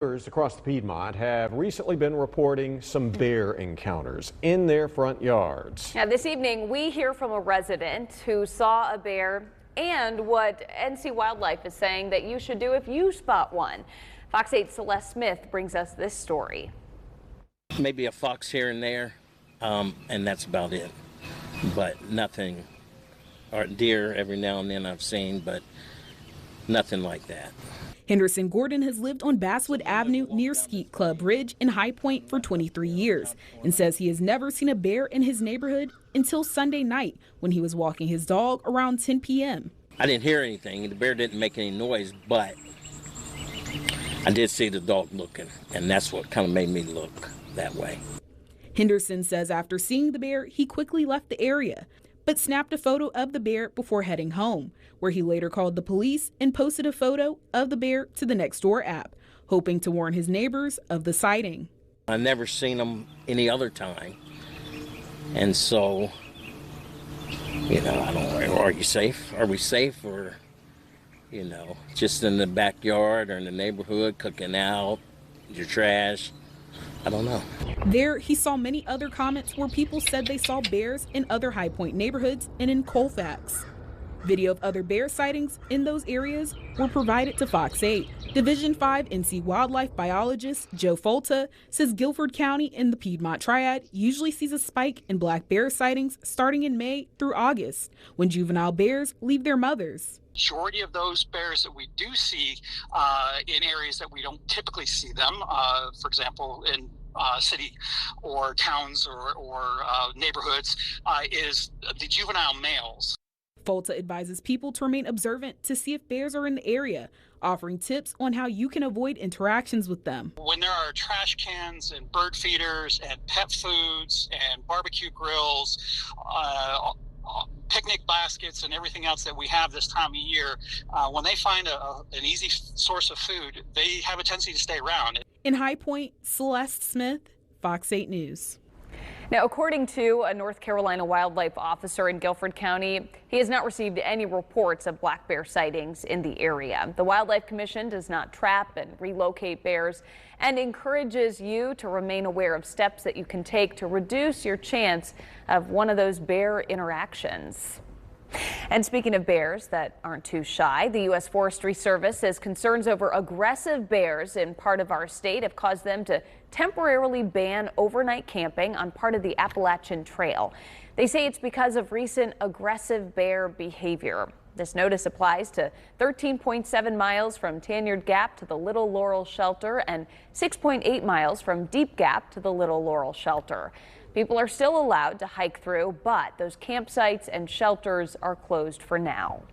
Neighbors across the Piedmont have recently been reporting some bear encounters in their front yards. Now, this evening, we hear from a resident who saw a bear and what NC Wildlife is saying that you should do if you spot one. Fox 8's Celeste Smith brings us this story. Maybe a fox here and there, and that's about it. But nothing, or deer every now and then I've seen, but nothing like that. Henderson Gordon has lived on Basswood Avenue near Skeet Club Ridge in High Point for 23 years and says he has never seen a bear in his neighborhood until Sunday night when he was walking his dog around 10 p.m. I didn't hear anything. The bear didn't make any noise, but I did see the dog looking, and that's what kind of made me look that way. Henderson says after seeing the bear, he quickly left the area, but snapped a photo of the bear before heading home, where he later called the police and posted a photo of the bear to the Nextdoor app, hoping to warn his neighbors of the sighting. I've never seen them any other time, and so, I don't know, are you safe? Are we safe, or, just in the backyard or in the neighborhood cooking out your trash? I don't know. There, he saw many other comments where people said they saw bears in other High Point neighborhoods and in Colfax. Video of other bear sightings in those areas were provided to Fox 8. Division 5 NC wildlife biologist Joe Folta says Guilford County and the Piedmont Triad usually sees a spike in black bear sightings starting in May through August, when juvenile bears leave their mothers. Majority of those bears that we do see in areas that we don't typically see them, for example, in city or towns or neighborhoods, is the juvenile males. Folta advises people to remain observant to see if bears are in the area, offering tips on how you can avoid interactions with them. When there are trash cans and bird feeders and pet foods and barbecue grills, picnic baskets and everything else that we have this time of year, when they find an easy source of food, they have a tendency to stay around. In High Point, Celeste Smith, Fox 8 News. Now, according to a North Carolina wildlife officer in Guilford County, he has not received any reports of black bear sightings in the area. The Wildlife Commission does not trap and relocate bears and encourages you to remain aware of steps that you can take to reduce your chance of one of those bear interactions. And speaking of bears that aren't too shy, the U.S. Forestry Service says concerns over aggressive bears in part of our state have caused them to temporarily ban overnight camping on part of the Appalachian Trail. They say it's because of recent aggressive bear behavior. This notice applies to 13.7 miles from Tanyard Gap to the Little Laurel Shelter and 6.8 miles from Deep Gap to the Little Laurel Shelter. People are still allowed to hike through, but those campsites and shelters are closed for now.